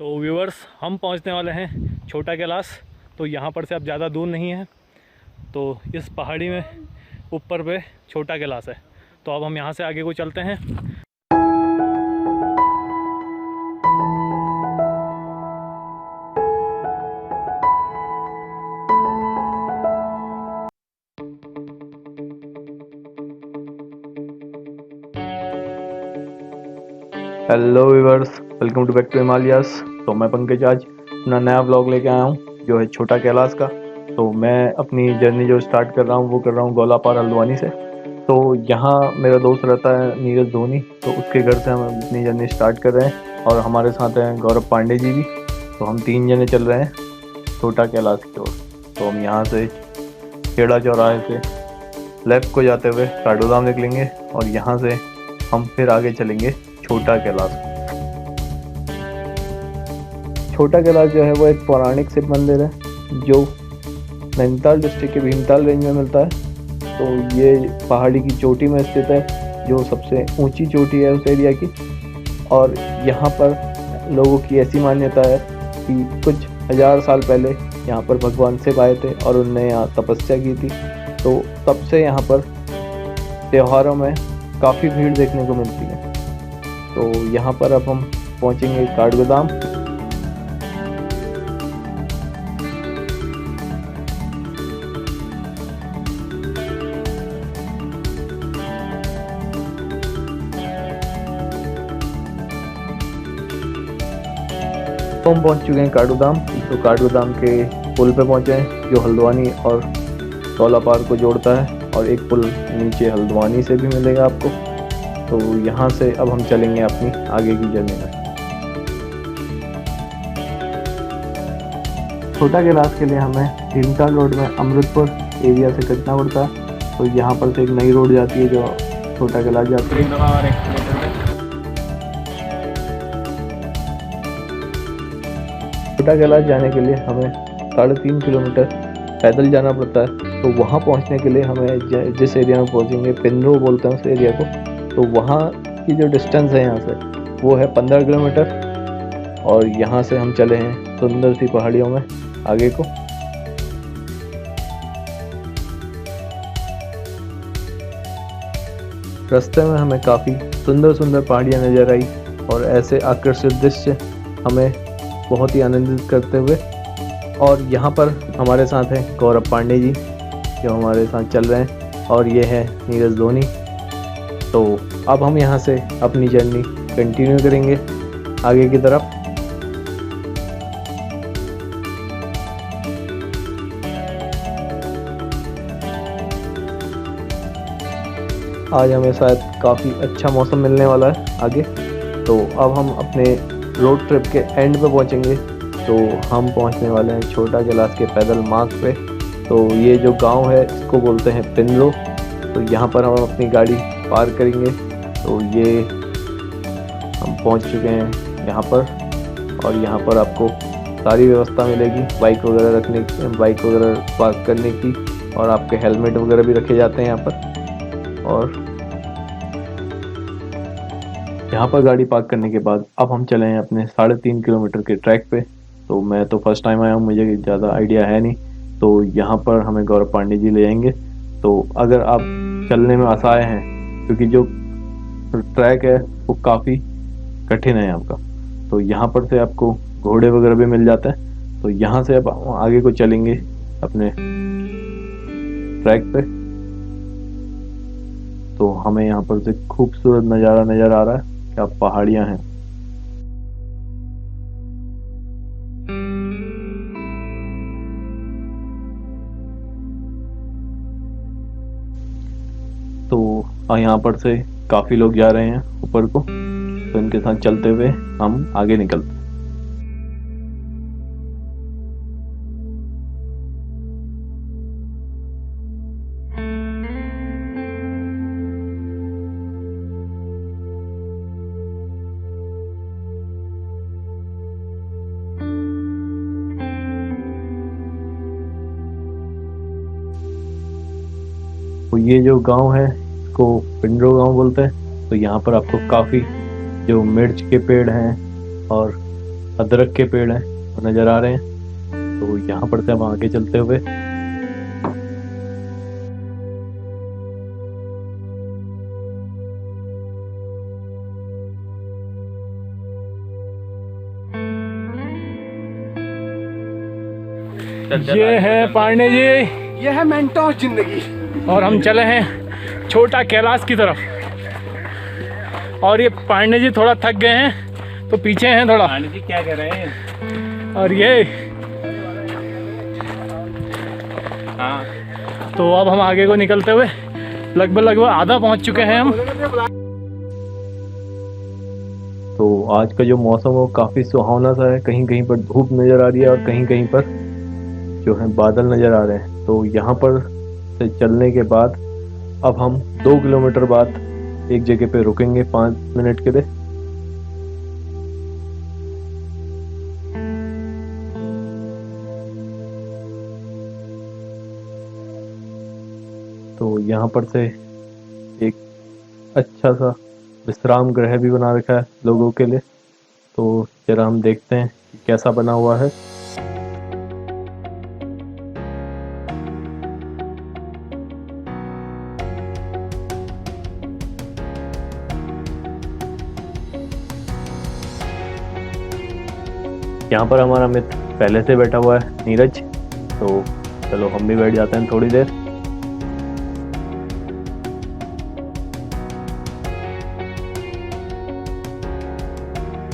तो व्यूअर्स, हम पहुंचने वाले हैं छोटा कैलाश। तो यहाँ पर से अब ज़्यादा दूर नहीं है। तो इस पहाड़ी में ऊपर पे छोटा कैलाश है। तो अब हम यहाँ से आगे को चलते हैं। Hello viewers, welcome to back to Himalayas. तो मैं पंकज आज अपना नया व्लॉग लेके आया हूँ जो है छोटा कैलाश का। तो मैं अपनी जर्नी जो स्टार्ट कर रहा हूँ वो कर रहा हूँ गोलापार हल्द्वानी से। तो यहाँ मेरा दोस्त रहता है नीरज धोनी, तो उसके घर से हम अपनी जर्नी स्टार्ट कर रहे हैं और हमारे साथ हैं गौरव पांडे जी भी। तो हम 3 जने चल रहे हैं छोटा कैलाश की ओर। तो हम यहाँ से खेड़ा चौराहे से लेफ्ट को जाते हुए काठगोदाम निकलेंगे और यहाँ से हम फिर आगे चलेंगे छोटा कैलाश। छोटा कैलाश जो है वो एक पौराणिक शिव मंदिर है जो नैनीताल डिस्ट्रिक्ट के भीमताल रेंज में मिलता है। तो ये पहाड़ी की चोटी में स्थित है, जो सबसे ऊंची चोटी है उस एरिया की। और यहाँ पर लोगों की ऐसी मान्यता है कि कुछ 1000 साल पहले यहाँ पर भगवान शिव आए थे और उनने यहाँ तपस्या की थी। तो तब से यहाँ पर त्योहारों में काफ़ी भीड़ देखने को मिलती है। तो यहाँ पर अब हम पहुँचेंगे काठगोदाम। तो हम पहुँच चुके हैं काठगोदाम। तो काठगोदाम के पुल पे पहुँचे हैं जो हल्द्वानी और गोलापार को जोड़ता है, और एक पुल नीचे हल्द्वानी से भी मिलेगा आपको। तो यहाँ से अब हम चलेंगे अपनी आगे की जर्नी में। छोटा कैलाश के लिए हमें भीमताल रोड में अमृतपुर एरिया से कटना पड़ता है। तो यहाँ पर से एक नई रोड जाती है जो छोटा कैलाश जाती है। छोटा कैलाश जाने के लिए हमें 3.5 किलोमीटर पैदल जाना पड़ता है। तो वहाँ पहुँचने के लिए हमें जिस एरिया में पहुँचेंगे, पिंजरो बोलते हैं उस एरिया को, तो वहाँ की जो डिस्टेंस है यहाँ से वो है 15 किलोमीटर। और यहाँ से हम चले हैं सुंदर सी पहाड़ियों में आगे को। रास्ते में हमें काफ़ी सुंदर सुंदर पहाड़ियाँ नज़र आई और ऐसे आकर्षित दृश्य हमें बहुत ही आनंदित करते हुए। और यहाँ पर हमारे साथ हैं गौरव पांडे जी जो हमारे साथ चल रहे हैं, और ये है नीरज धोनी। तो अब हम यहाँ से अपनी जर्नी कंटिन्यू करेंगे आगे की तरफ। आज हमें शायद काफ़ी अच्छा मौसम मिलने वाला है आगे। तो अब हम अपने रोड ट्रिप के एंड पे पहुँचेंगे। तो हम पहुँचने वाले हैं छोटा कैलाश के पैदल मार्ग पे। तो ये जो गांव है इसको बोलते हैं पिंजरो। तो यहाँ पर हम अपनी गाड़ी पार्क करेंगे। तो ये हम पहुँच चुके हैं यहाँ पर, और यहाँ पर आपको सारी व्यवस्था मिलेगी बाइक वगैरह रखने की, बाइक वगैरह पार्क करने की, और आपके हेलमेट वगैरह भी रखे जाते हैं यहाँ पर। और यहाँ पर गाड़ी पार्क करने के बाद अब हम चले हैं अपने 3.5 किलोमीटर के ट्रैक पे। तो मैं तो फर्स्ट टाइम आया हूँ, मुझे ज़्यादा आइडिया है नहीं। तो यहाँ पर हमें गौरव पांडे जी ले जाएंगे। तो अगर आप चलने में असहाय हैं, क्योंकि जो ट्रैक है वो काफ़ी कठिन है यहाँ का, तो यहाँ पर से आपको घोड़े वगैरह भी मिल जाते हैं। तो यहाँ से अब आगे को चलेंगे अपने ट्रैक पे। तो हमें यहाँ पर से खूबसूरत नज़ारा नज़र आ रहा है, क्या पहाड़ियाँ हैं। तो यहाँ पर से काफ़ी लोग जा रहे हैं ऊपर को, तो इनके साथ चलते हुए हम आगे निकलते हैं। तो ये जो गांव है इसको पिंजरो गांव बोलते हैं। तो यहाँ पर आपको काफ़ी जो मिर्च के पेड़ हैं और अदरक के पेड़ हैं वो नज़र आ रहे हैं। तो यहाँ पर से हम आगे चलते हुए ये है पांडे जी, ये है मेंटोस जिंदगी। और हम चले हैं छोटा कैलाश की तरफ। और ये पांडे जी थोड़ा थक गए हैं तो पीछे हैं थोड़ा। पांडे जी क्या कर रहे हैं? और ये हाँ, तो अब हम आगे को निकलते हुए लगभग आधा पहुंच चुके हैं हम। तो आज का जो मौसम है वो काफ़ी सुहावना सा है। कहीं कहीं पर धूप नज़र आ रही है और कहीं कहीं पर जो है बादल नज़र आ रहे हैं। तो यहाँ पर से चलने के बाद अब हम 2 किलोमीटर बाद एक जगह पे रुकेंगे 5 मिनट के लिए। तो यहाँ पर से एक अच्छा सा विश्राम गृह भी बना रखा है लोगों के लिए। तो जरा हम देखते हैं कि कैसा बना हुआ है। यहाँ पर हमारा मित्र पहले से बैठा हुआ है, नीरज। तो चलो हम भी बैठ जाते हैं थोड़ी देर।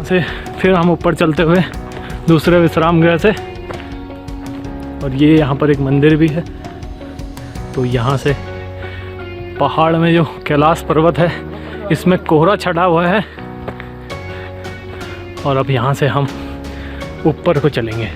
से फिर हम ऊपर चलते हुए दूसरे विश्राम गृह से। और ये यहाँ पर एक मंदिर भी है। तो यहाँ से पहाड़ में जो कैलाश पर्वत है इसमें कोहरा छटा हुआ है। और अब यहाँ से हम ऊपर को चलेंगे।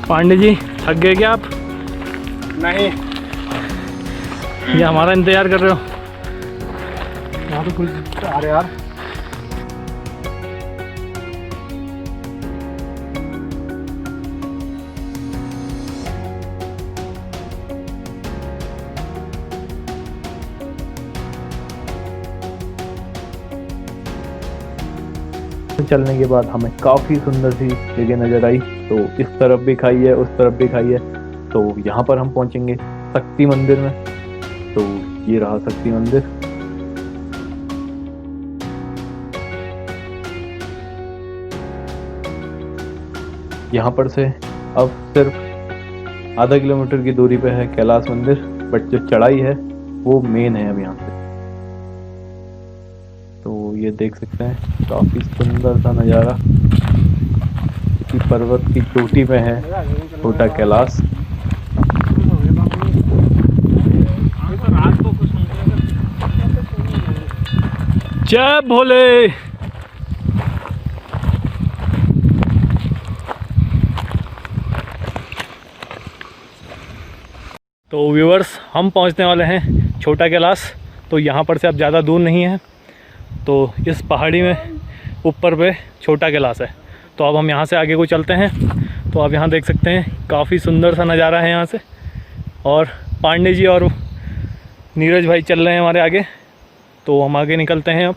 पांडे जी थक गए क्या आप? नहीं, ये हमारा इंतजार कर रहे हो? यहाँ तो कुछ आ रहे यार। चलने के बाद हमें काफ़ी सुंदर सी जगह नज़र आई। तो इस तरफ भी खाई है, उस तरफ भी खाई है। तो यहाँ पर हम पहुँचेंगे शक्ति मंदिर में। तो ये रहा शक्ति मंदिर। यहाँ पर से अब सिर्फ आधा किलोमीटर की दूरी पे है कैलाश मंदिर। बट जो चढ़ाई है वो मेन है अब यहाँ से। तो ये देख सकते हैं काफ़ी सुंदर सा नज़ारा कि पर्वत की चोटी में है छोटा कैलाश। जय भोले। तो व्यूअर्स हम पहुंचने वाले हैं छोटा कैलाश। तो यहाँ पर से अब ज़्यादा दूर नहीं है। तो इस पहाड़ी में ऊपर पे छोटा कैलाश है। तो अब हम यहाँ से आगे को चलते हैं। तो आप यहाँ देख सकते हैं काफ़ी सुंदर सा नज़ारा है यहाँ से। और पांडे जी और नीरज भाई चल रहे हैं हमारे आगे। तो हम आगे निकलते हैं अब।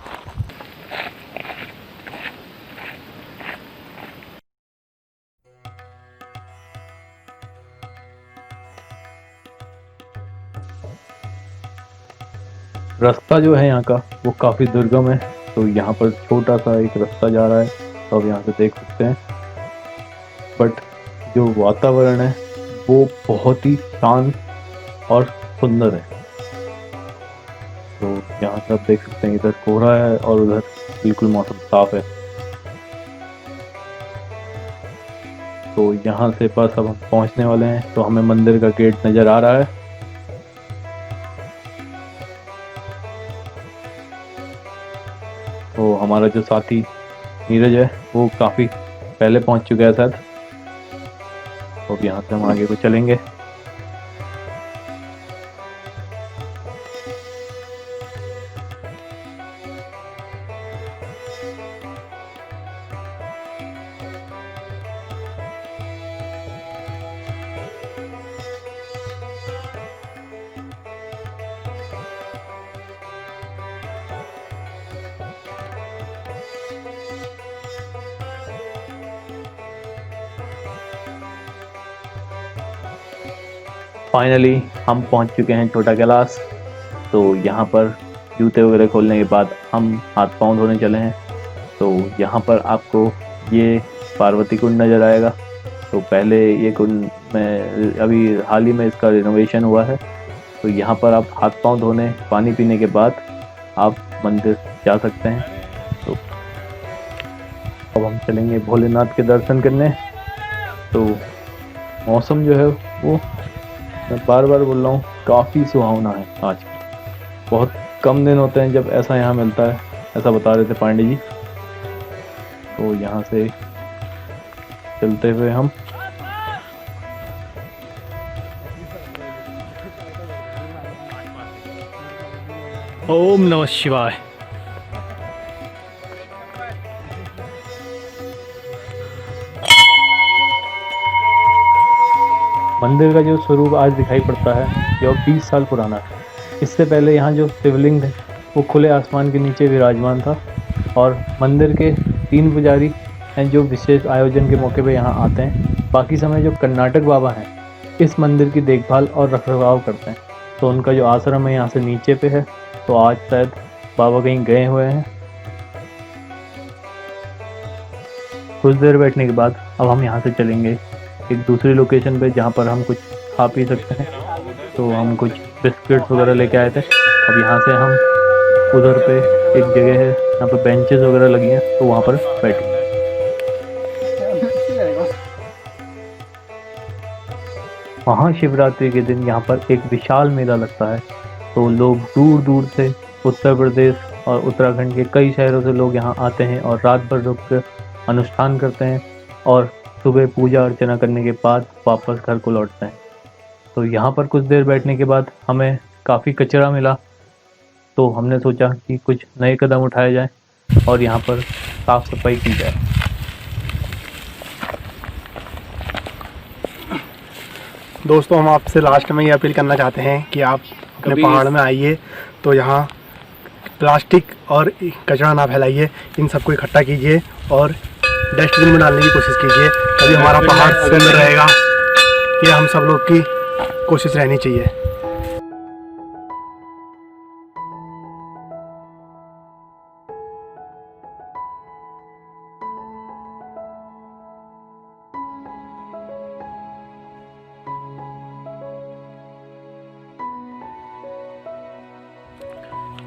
रास्ता जो है यहाँ का वो काफ़ी दुर्गम है। तो यहाँ पर छोटा सा एक रास्ता जा रहा है। तो आप यहाँ से देख सकते हैं। बट जो वातावरण है वो बहुत ही शांत और सुंदर है। तो यहाँ से आप देख सकते हैं इधर कोहरा है और उधर बिल्कुल मौसम साफ है। तो यहाँ से बस अब हम पहुँचने वाले हैं। तो हमें मंदिर का गेट नज़र आ रहा है। तो हमारा जो साथी नीरज है वो काफ़ी पहले पहुँच चुका है शायद। तो अब यहाँ से हम आगे को चलेंगे। फाइनली हम पहुंच चुके हैं छोटा कैलाश। तो यहाँ पर जूते वगैरह खोलने के बाद हम हाथ पाँव धोने चले हैं। तो यहाँ पर आपको ये पार्वती कुंड नज़र आएगा। तो पहले ये कुंड में अभी हाल ही में इसका रिनोवेशन हुआ है। तो यहाँ पर आप हाथ पाँव धोने, पानी पीने के बाद आप मंदिर जा सकते हैं। तो अब हम चलेंगे भोलेनाथ के दर्शन करने। तो मौसम जो है वो मैं बार बार बोल रहा हूँ काफ़ी सुहावना है आज। बहुत कम दिन होते हैं जब ऐसा यहाँ मिलता है, ऐसा बता रहे थे पांडे जी। तो यहाँ से चलते हुए हम ओम नमः शिवाय। मंदिर का जो स्वरूप आज दिखाई पड़ता है यह 20 साल पुराना है। इससे पहले यहाँ जो शिवलिंग है वो खुले आसमान के नीचे विराजमान था। और मंदिर के 3 पुजारी हैं जो विशेष आयोजन के मौके पे यहाँ आते हैं। बाकी समय जो कर्नाटक बाबा हैं इस मंदिर की देखभाल और रखरखाव करते हैं। तो उनका जो आश्रम है यहाँ से नीचे पे है। तो आज शायद बाबा कहीं गए हुए हैं। कुछ देर बैठने के बाद अब हम यहाँ से चलेंगे एक दूसरी लोकेशन पे जहाँ पर हम कुछ खा पी सकते हैं। तो हम कुछ बिस्किट्स वगैरह लेके आए थे। अब यहाँ से हम उधर पे एक जगह है यहाँ पर बेंचेस वगैरह लगी हैं, तो वहाँ पर बैठेंगे। महाशिवरात्रि के दिन यहाँ पर एक विशाल मेला लगता है। तो लोग दूर दूर से उत्तर प्रदेश और उत्तराखंड के कई शहरों से लोग यहाँ आते हैं और रात भर रुक कर अनुष्ठान करते हैं और सुबह पूजा अर्चना करने के बाद वापस घर को लौटते हैं। तो यहाँ पर कुछ देर बैठने के बाद हमें काफ़ी कचरा मिला। तो हमने सोचा कि कुछ नए कदम उठाए जाएं और यहाँ पर साफ़ सफाई की जाए। दोस्तों, हम आपसे लास्ट में ये अपील करना चाहते हैं कि आप अपने पहाड़ में आइए तो यहाँ प्लास्टिक और कचरा ना फैलाइए। इन सबको इकट्ठा कीजिए और डस्टबिन में डालने की कोशिश कीजिए, तभी हमारा पहाड़ सुंदर रहेगा। ये हम सब लोग की कोशिश रहनी चाहिए।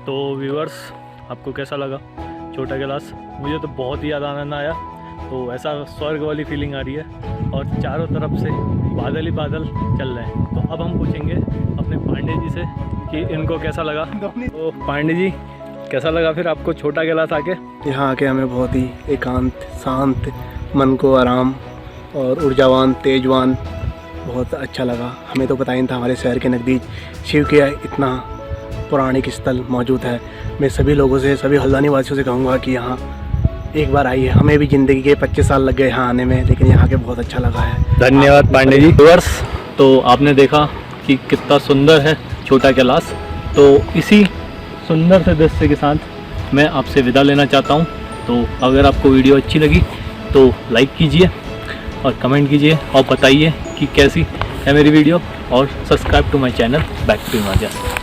तो व्यूअर्स, आपको कैसा लगा छोटा कैलाश? मुझे तो बहुत ही ज़्यादा आनंद आया। तो ऐसा स्वर्ग वाली फीलिंग आ रही है और चारों तरफ से बादल ही बादल चल रहे हैं। तो अब हम पूछेंगे अपने पांडे जी से कि इनको कैसा लगा। तो पांडे जी, कैसा लगा फिर आपको छोटा कैलाश आके? यहाँ आके हमें बहुत ही एकांत, शांत, मन को आराम और ऊर्जावान, तेजवान बहुत अच्छा लगा। हमें तो पता ही नहीं था हमारे शहर के नज़दीक शिव के इतना पौराणिक स्थल मौजूद है। मैं सभी लोगों से, सभी हल्द्वानी वासियों से कहूँगा कि यहाँ एक बार आइए। हमें भी ज़िंदगी के 25 साल लग गए यहाँ आने में, लेकिन यहाँ के बहुत अच्छा लगा है। धन्यवाद पांडे जी। व्यूअर्स, तो आपने देखा कि कितना सुंदर है छोटा कैलाश। तो इसी सुंदर से दृश्य के साथ मैं आपसे विदा लेना चाहता हूँ। तो अगर आपको वीडियो अच्छी लगी तो लाइक कीजिए और कमेंट कीजिए और बताइए कि कैसी है मेरी वीडियो, और subscribe to my channel back to Himalaya.